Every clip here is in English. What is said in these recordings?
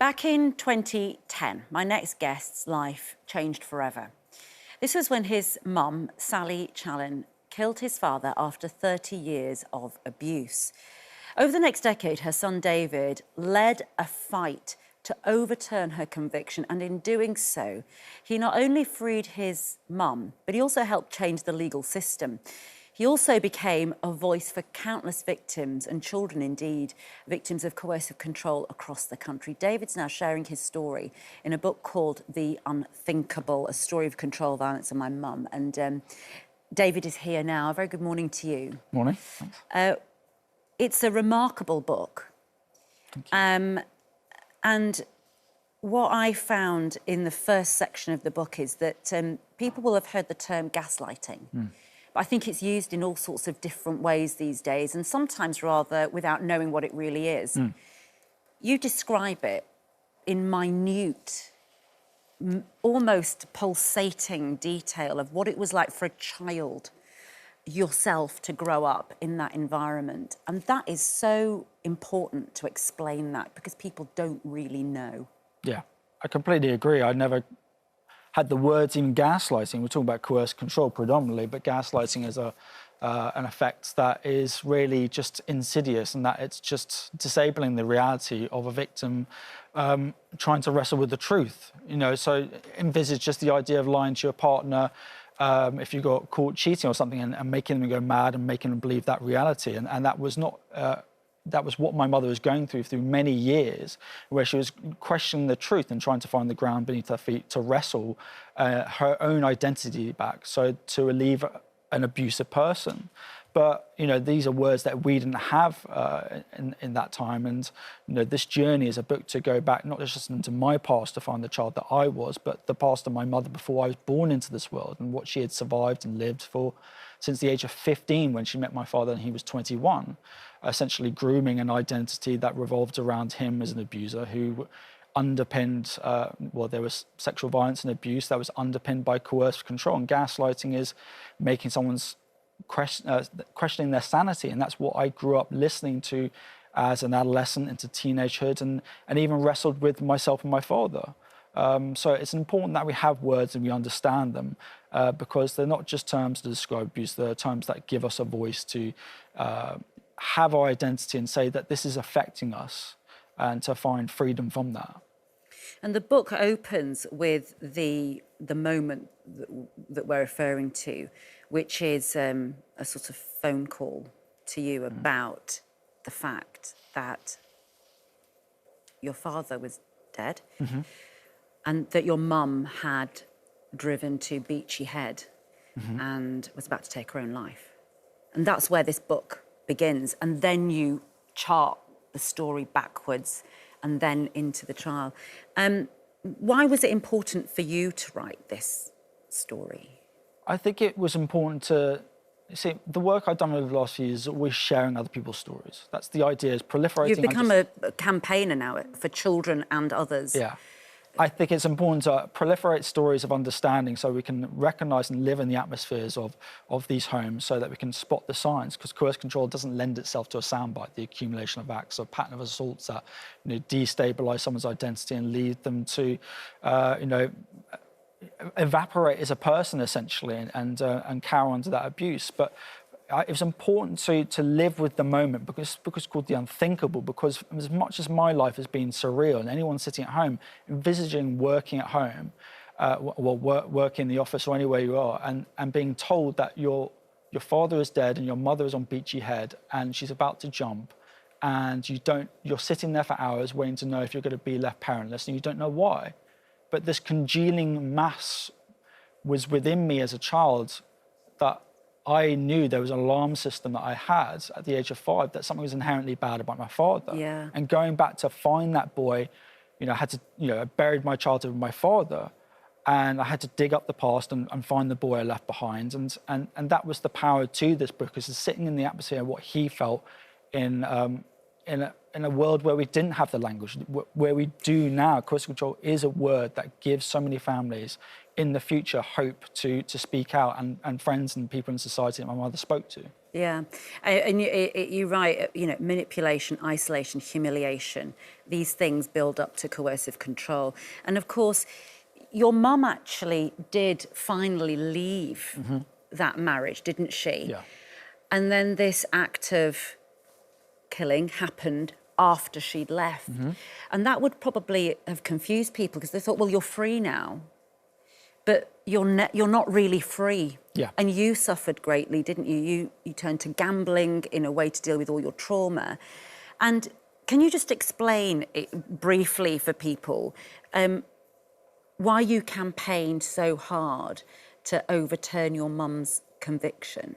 Back in 2010, my next guest's life changed forever. This was when his mum, Sally Challen, killed his father after 30 years of abuse. Over the next decade, her son David led a fight to overturn her conviction, and in doing so, he not only freed his mum, but he also helped change the legal system. He also became a voice for countless victims, and children indeed, victims of coercive control across the country. David's now sharing his story in a book called The Unthinkable, a story of control, violence and my mum. And David is here now. A very good morning to you. Morning. Thanks. It's a remarkable book. Thank you. And what I found in the first section of the book is that people will have heard the term gaslighting. But I think it's used in all sorts of different ways these days, and sometimes rather without knowing what it really is. You describe it in minute, almost pulsating detail of what it was like for a child yourself to grow up in that environment. And that is so important to explain that, because people don't really know. Yeah, I completely agree. I never had the words even gaslighting. We're talking about coerced control predominantly, but gaslighting is an effect that is really just insidious, and that it's just disabling the reality of a victim trying to wrestle with the truth. You know, so envisage just the idea of lying to your partner, if you got caught cheating or something, and making them go mad and making them believe that reality. And that was not, that was what my mother was going through many years, where she was questioning the truth and trying to find the ground beneath her feet to wrestle her own identity back, so to relieve an abusive person. But, you know, these are words that we didn't have in that time. And, you know, this journey is a book to go back, not just into my past to find the child that I was, but the past of my mother before I was born into this world, and what she had survived and lived for since the age of 15, when she met my father and he was 21, essentially grooming an identity that revolved around him as an abuser who underpinned, well, there was sexual violence and abuse that was underpinned by coercive control. And gaslighting is making someone's questioning their sanity, and that's what I grew up listening to as an adolescent into teenagehood, and even wrestled with myself and my father. So it's important that we have words and we understand them, because they're not just terms to describe abuse, they're terms that give us a voice to have our identity and say that this is affecting us, and to find freedom from that. And the book opens with the moment that we're referring to, which is a sort of phone call to you about the fact that your father was dead, and that your mum had driven to Beachy Head and was about to take her own life. And that's where this book begins. And then you chart the story backwards and then into the trial. Why was it important for you to write this story? I think it was important to see, the work I've done over the last few years is always sharing other people's stories. That's the idea, is proliferating. You've become a campaigner now for children and others. Yeah. I think it's important to proliferate stories of understanding, so we can recognise and live in the atmospheres of these homes, so that we can spot the signs, because coercive control doesn't lend itself to a soundbite, the accumulation of acts, a pattern of assaults that, you know, destabilise someone's identity and lead them to, you know, evaporate as a person, essentially, and cower under that abuse. But it was important to live with the moment, because this book is called The Unthinkable, because as much as my life has been surreal, and anyone sitting at home envisaging working at home, working in the office or anywhere you are, and being told that your father is dead and your mother is on Beachy Head and she's about to jump, and you're sitting there for hours waiting to know if you're going to be left parentless, and you don't know why. But this congealing mass was within me as a child, that I knew there was an alarm system that I had at the age of 5, that something was inherently bad about my father. Yeah. And going back to find that boy, you know, I had to, you know, I buried my childhood with my father, and I had to dig up the past and find the boy I left behind. And that was the power to this book, is sitting in the atmosphere of what he felt in a world where we didn't have the language, where we do now. Coercive control is a word that gives so many families in the future hope to speak out, and friends and people in society that my mother spoke to. Yeah, and you're right, you know, manipulation, isolation, humiliation, these things build up to coercive control. And of course, your mum actually did finally leave that marriage, didn't she? Yeah. And then this act of killing happened after she'd left. And that would probably have confused people because they thought, well, you're free now, but you're not really free. Yeah. And you suffered greatly, didn't you? You turned to gambling in a way to deal with all your trauma. And can you just explain it briefly for people why you campaigned so hard to overturn your mum's conviction?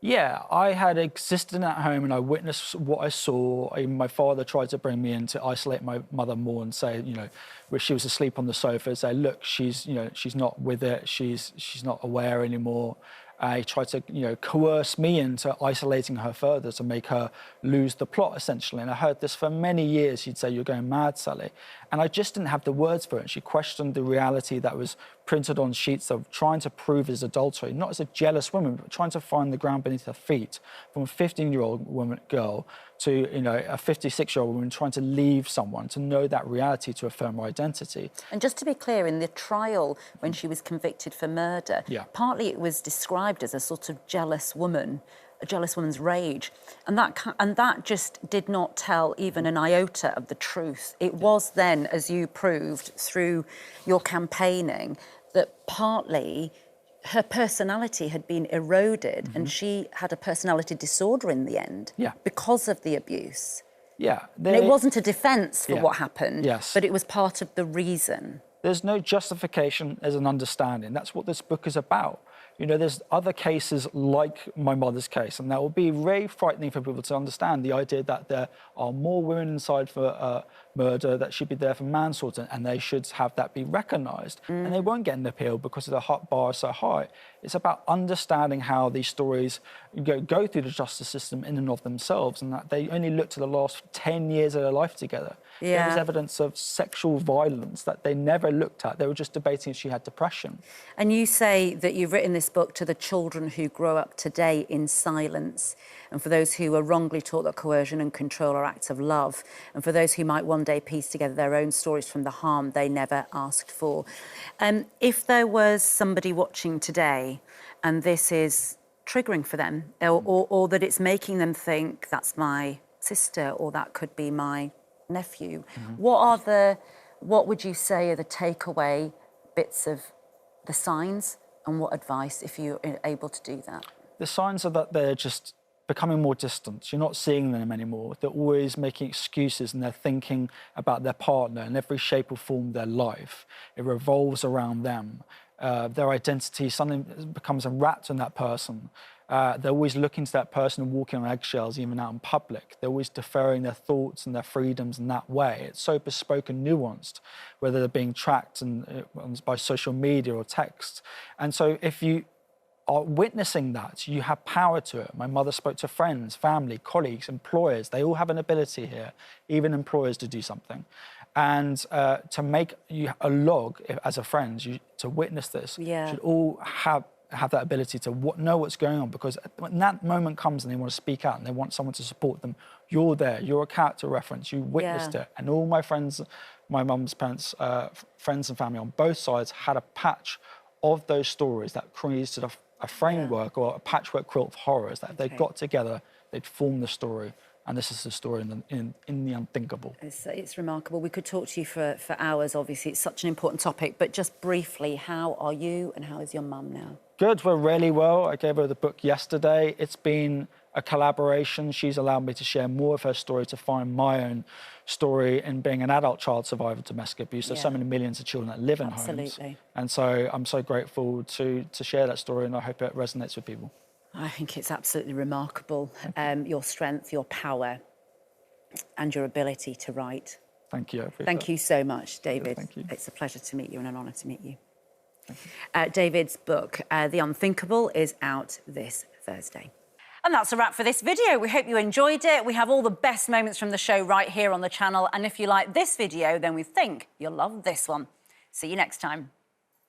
Yeah, I had existed at home and I witnessed what I saw. My father tried to bring me in to isolate my mother more and say, you know, where she was asleep on the sofa, say, look, she's not with it, she's not aware anymore. He tried to, coerce me into isolating her further to make her lose the plot, essentially. And I heard this for many years. She'd say, you're going mad, Sally. And I just didn't have the words for it. And she questioned the reality that was printed on sheets of trying to prove his adultery, not as a jealous woman, but trying to find the ground beneath her feet, from a 15-year-old girl to, a 56-year-old woman trying to leave someone, to know that reality, to affirm her identity. And just to be clear, in the trial, when she was convicted for murder, partly it was described as a sort of jealous woman, a jealous woman's rage. And that just did not tell even an iota of the truth. It was then, as you proved through your campaigning, that partly her personality had been eroded and she had a personality disorder in the end because of the abuse. Yeah. And it wasn't a defence for what happened, Yes. but it was part of the reason. There's no justification as an understanding. That's what this book is about. There's other cases like my mother's case, and that will be very frightening for people to understand the idea that there are more women inside for murder that should be there for manslaughter, and they should have that be recognised. And they won't get an appeal because the hot bar is so high. It's about understanding how these stories go through the justice system in and of themselves, and that they only look to the last 10 years of their life together. Yeah. There was evidence of sexual violence that they never looked at. They were just debating if she had depression. And you say that you've written this book to the children who grow up today in silence, and for those who are wrongly taught that coercion and control are acts of love, and for those who might one day piece together their own stories from the harm they never asked for. If there was somebody watching today and this is triggering for them, or that it's making them think that's my sister or that could be my nephew, what would you say are the takeaway bits of the signs, and what advice if you're able to do that? The signs are that they're just becoming more distant. You're not seeing them anymore. They're always making excuses, and they're thinking about their partner in every shape or form of their life. It revolves around them. Their identity suddenly becomes wrapped in that person. They're always looking to that person and walking on eggshells, even out in public. They're always deferring their thoughts and their freedoms in that way. It's so bespoke and nuanced, whether they're being tracked by social media or text. And so if you are witnessing that, you have power to it. My mother spoke to friends, family, colleagues, employers. They all have an ability here, even employers, to do something. And to make you a log as a friend, to witness this, should all have that ability to know what's going on, because when that moment comes and they want to speak out and they want someone to support them, you're there, you're a character reference, you witnessed it. And all my friends, my mum's parents, friends and family on both sides had a patch of those stories that created a framework or a patchwork quilt of horrors that if they got together, they'd form the story. And this is the story in the Unthinkable. It's remarkable. We could talk to you for hours, obviously. It's such an important topic. But just briefly, how are you and how is your mum now? Good, we're really well. I gave her the book yesterday. It's been a collaboration. She's allowed me to share more of her story, to find my own story in being an adult child survivor of domestic abuse. There's so many millions of children that live in homes. And so I'm so grateful to share that story, and I hope it resonates with people. I think it's absolutely remarkable, your strength, your power, and your ability to write. Thank you. Thank you so much, David. Thank you. It's a pleasure to meet you and an honour to meet you. David's book, The Unthinkable, is out this Thursday. And that's a wrap for this video. We hope you enjoyed it. We have all the best moments from the show right here on the channel. And if you like this video, then we think you'll love this one. See you next time.